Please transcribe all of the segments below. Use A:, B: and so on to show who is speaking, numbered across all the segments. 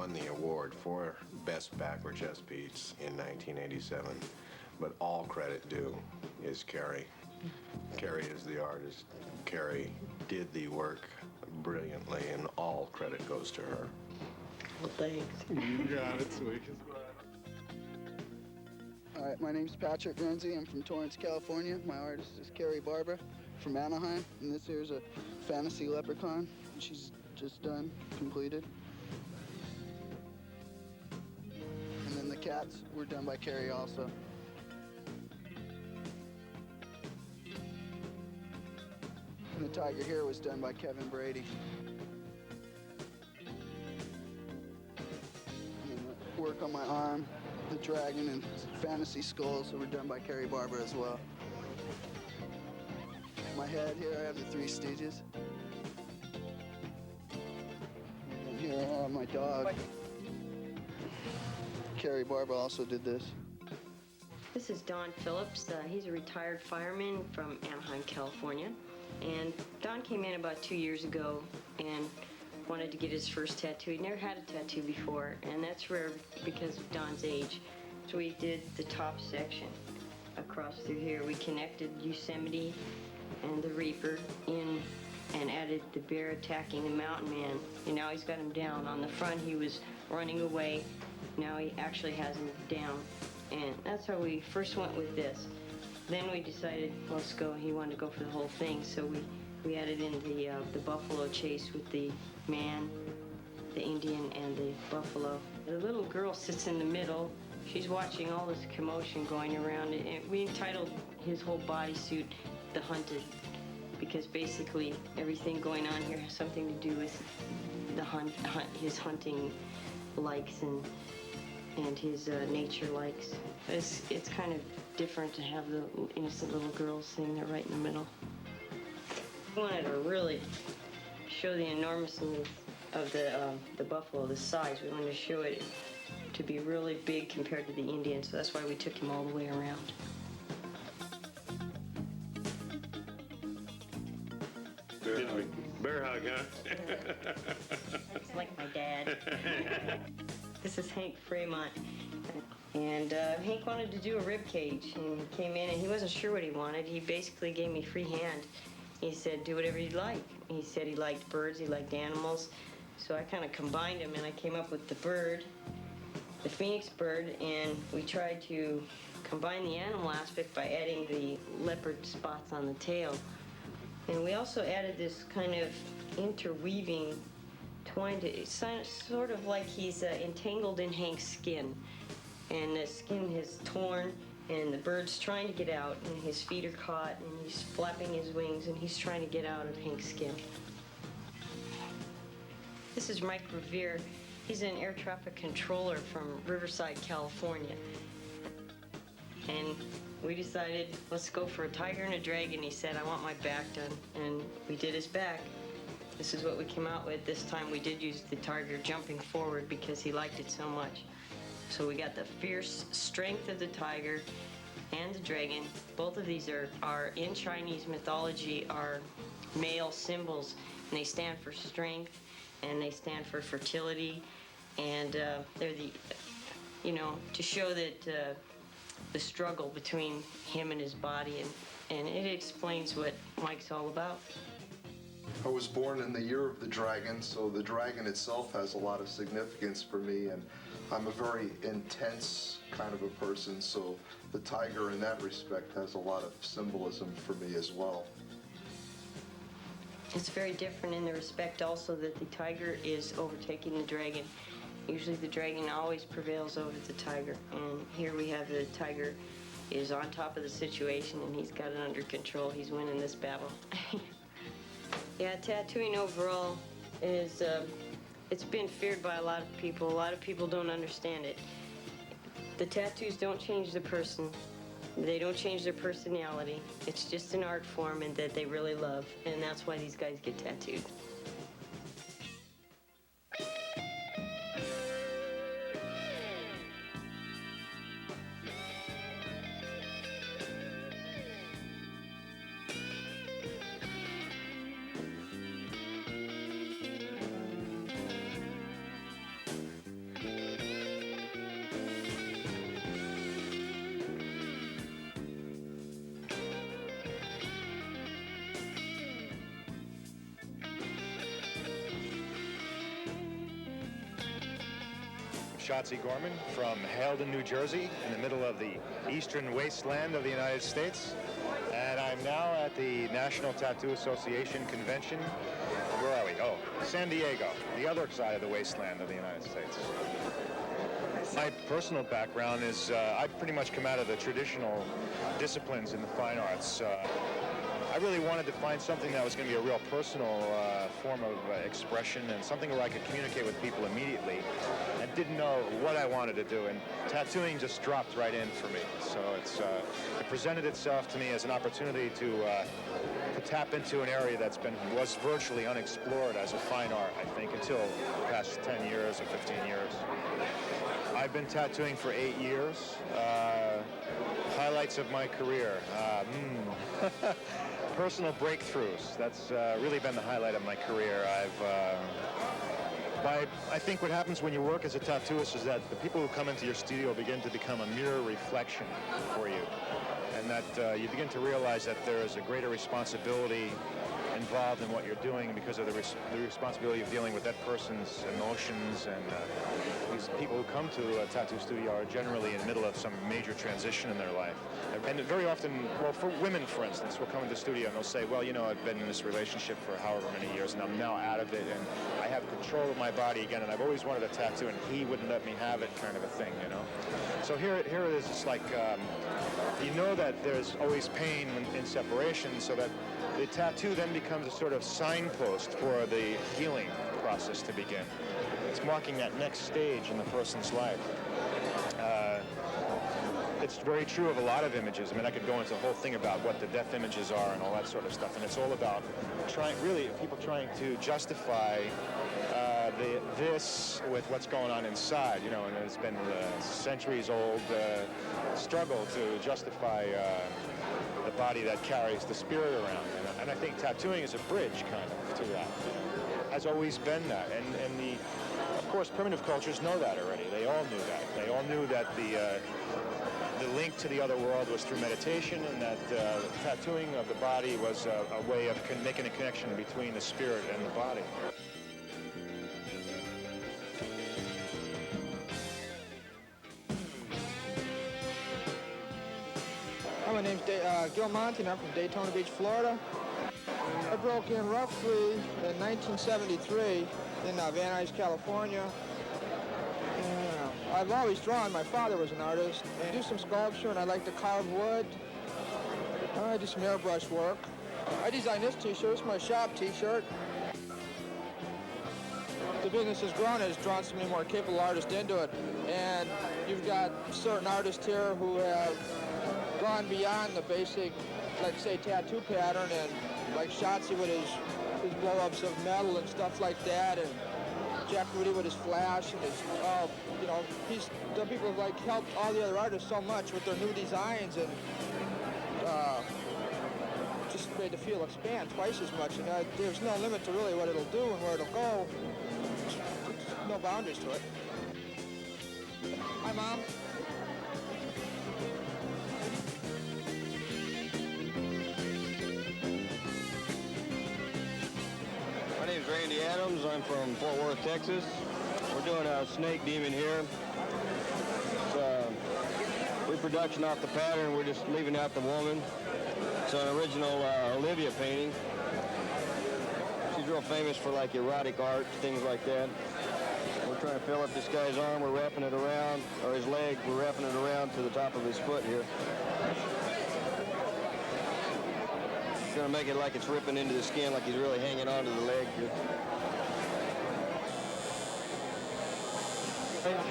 A: won the award for Best Back or Chest Piece in 1987, but all credit due is Kari. Kari is the artist. Kari did the work brilliantly, and all credit goes to her.
B: Well, thanks.
C: You got it, sweet.
D: All right, my name's Patrick Renzi. I'm from Torrance, California. My artist is Kari Barba from Anaheim, and this here's a fantasy leprechaun. She's just done, completed. And then the cats were done by Kari also. And the tiger here was done by Kevin Brady. And then the work on my arm, the dragon and fantasy skulls were done by Kari Barba as well. My head here, I have the 3 Stooges. And here I have my dog. Kari Barba also did this.
B: This is Don Phillips. He's a retired fireman from Anaheim, California. And Don came in about 2 years ago and wanted to get his first tattoo. He'd never had a tattoo before, and that's rare because of Don's age. So we did the top section across through here. We connected Yosemite and the Reaper in and added the bear attacking the mountain man. And now he's got him down. On the front, he was running away. Now he actually has him down. And that's how we first went with this. Then we decided, let's go. He wanted to go for the whole thing, so we added in the buffalo chase with the man, the Indian, and the buffalo. The little girl sits in the middle. She's watching all this commotion going around. And we entitled his whole bodysuit "The Hunted," because basically everything going on here has something to do with his hunting likes and his nature likes. It's kind of different to have the innocent little girl sitting there right in the middle. We wanted to really show the enormousness of the buffalo, the size. We wanted to show it to be really big compared to the Indian, so that's why we took him all the way around.
C: Bear hug, huh?
B: It's like my dad. This is Hank Fremont. And Hank wanted to do a rib cage, and he came in and he wasn't sure what he wanted. He basically gave me free hand. He said, do whatever you'd like. He said he liked birds, he liked animals. So I kind of combined them, and I came up with the bird, the phoenix bird, and we tried to combine the animal aspect by adding the leopard spots on the tail. And we also added this kind of interweaving twine, sort of like he's entangled in Hank's skin. And the skin is torn, and the bird's trying to get out, and his feet are caught, and he's flapping his wings, and he's trying to get out of Hank's skin. This is Mike Revere. He's an air traffic controller from Riverside, California. And we decided, let's go for a tiger and a dragon. He said, I want my back done, and we did his back. This is what we came out with. This time we did use the tiger jumping forward because he liked it so much. So we got the fierce strength of the tiger and the dragon. Both of these are in Chinese mythology, are male symbols, and they stand for strength, and they stand for fertility, and they're the, to show that the struggle between him and his body, and it explains what Mike's all about.
E: I was born in the year of the dragon, so the dragon itself has a lot of significance for me, and I'm a very intense kind of a person, so the tiger in that respect has a lot of symbolism for me as well.
B: It's very different in the respect also that the tiger is overtaking the dragon. Usually the dragon always prevails over the tiger, and here we have the tiger is on top of the situation, and he's got it under control. He's winning this battle. Yeah, tattooing overall is, it's been feared by a lot of people. A lot of people don't understand it. The tattoos don't change the person. They don't change their personality. It's just an art form and that they really love, and that's why these guys get tattooed.
C: Shotsie Gorman from Haledon, New Jersey, in the middle of the eastern wasteland of the United States. And I'm now at the National Tattoo Association convention. Where are we? Oh, San Diego, the other side of the wasteland of the United States. My personal background is I've pretty much come out of the traditional disciplines in the fine arts. I really wanted to find something that was going to be a real personal form of expression and something where I could communicate with people immediately and didn't know what I wanted to do. And tattooing just dropped right in for me. So it presented itself to me as an opportunity to tap into an area was virtually unexplored as a fine art, I think, until the past 10 years or 15 years. I've been tattooing for 8 years. Highlights of my career. Personal breakthroughs. That's really been the highlight of my career. I think what happens when you work as a tattooist is that the people who come into your studio begin to become a mirror reflection for you. And that you begin to realize that there is a greater responsibility involved in what you're doing because of the responsibility of dealing with that person's emotions. And these people who come to a tattoo studio are generally in the middle of some major transition in their life. And very often, well, for women, for instance, will come into the studio and they'll say, well, you know, I've been in this relationship for however many years and I'm now out of it and I have control of my body again and I've always wanted a tattoo and he wouldn't let me have it, kind of a thing, you know. So here it is, it's like, you know that there's always pain in separation, so that the tattoo then becomes a sort of signpost for the healing process to begin. It's marking that next stage in the person's life. It's very true of a lot of images. I mean, I could go into a whole thing about what the death images are and all that sort of stuff, and it's all about people trying to justify this with what's going on inside, you know, and it's been a centuries-old struggle to justify the body that carries the spirit around. And I think tattooing is a bridge, kind of, to that. Has always been that. And of course, primitive cultures know that already. They all knew that. They all knew that the link to the other world was through meditation, and that tattooing of the body was a way of making a connection between the spirit and the body.
F: My name's Gil Monty, and I'm from Daytona Beach, Florida. I broke in roughly in 1973 in Van Nuys, California. I've always drawn. My father was an artist. I do some sculpture, and I like to carve wood. I do some airbrush work. I designed this t-shirt. It's my shop t-shirt. The business has grown. It's drawn so many more capable artists into it. And you've got certain artists here who have gone beyond the basic, like say, tattoo pattern, and like Shotsi with his blow-ups of metal and stuff like that, and Jack Rudy with his flash and his, you know, the people have like helped all the other artists so much with their new designs, and just made the field expand twice as much. And there's no limit to really what it'll do and where it'll go. There's no boundaries to it. Hi, Mom.
G: My name's Randy Adams. I'm from Fort Worth, Texas. We're doing a snake demon here. It's reproduction off the pattern. We're just leaving out the woman. It's an original Olivia painting. She's real famous for like erotic art, things like that. We're trying to fill up this guy's arm. We're wrapping it around, or his leg. We're wrapping it around to the top of his foot here. Gonna make it like it's ripping into the skin, like he's really hanging onto the leg here. What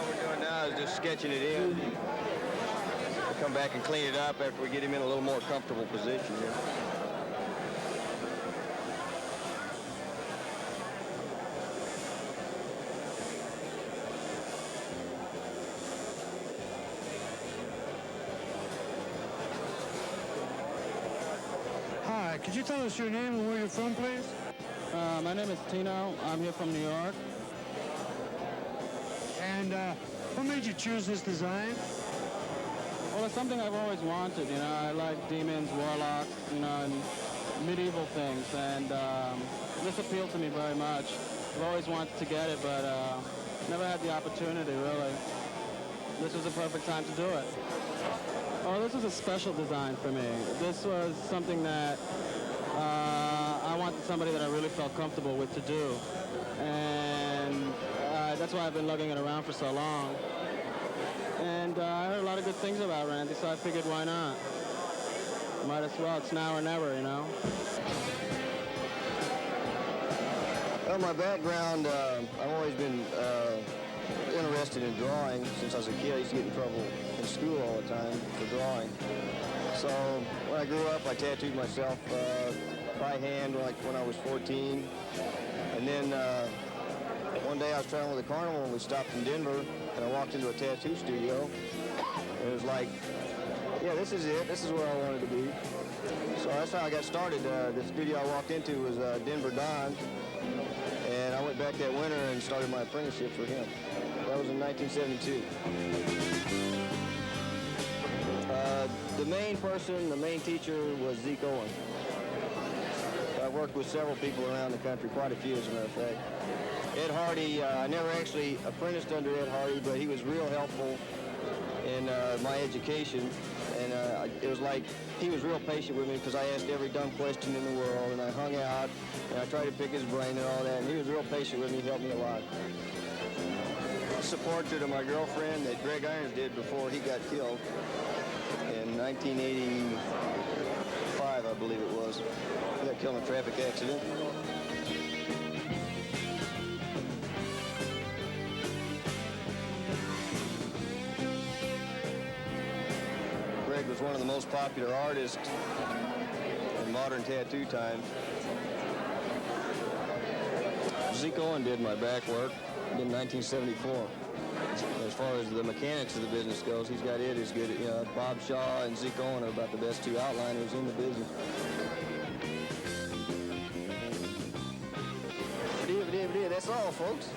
G: we're doing now is just sketching it in. We'll come back and clean it up after we get him in a little more comfortable position here.
H: Hi, could you tell us your name and where you're from, please?
F: My name is Tino. I'm here from New York.
H: And what made you choose this design?
F: Well, it's something I've always wanted, you know. I like demons, warlocks, you know, and medieval things, and this appealed to me very much. I've always wanted to get it, but
I: Never had the opportunity, really. This was the perfect time to do it. Oh, this was a special design for me. This was something that I wanted somebody that I really felt comfortable with to do. And that's why I've been lugging it around for so long. And I heard a lot of good things about Randy, so I figured, why not? Might as well. It's now or never, you know?
G: Well, my background, I've always been interested in drawing since I was a kid. I used to get in trouble in school all the time for drawing. So when I grew up, I tattooed myself by hand like when I was 14. And then one day I was traveling with a carnival and we stopped in Denver and I walked into a tattoo studio. And it was like, yeah, this is it. This is where I wanted to be. So that's how I got started. The studio I walked into was Denver Don. And I went back that winter and started my apprenticeship for him. That was in 1972. The main person, the main teacher was Zeke Owen. I worked with several people around the country, quite a few as a matter of fact. Ed Hardy, I never actually apprenticed under Ed Hardy, but he was real helpful in my education. And it was like he was real patient with me because I asked every dumb question in the world, and I hung out, and I tried to pick his brain and all that, and he was real patient with me, helped me a lot. It's a portrait of my girlfriend that Greg Irons did before he got killed in 1985, I believe it was. He got killed in a traffic accident. Greg was one of the most popular artists in modern tattoo times. Zeke Owen did my back work in 1974. As far as the mechanics of the business goes, he's got it as good. You know, Bob Shaw and Zeke Owen are about the best two outliners in the business. That's all, folks.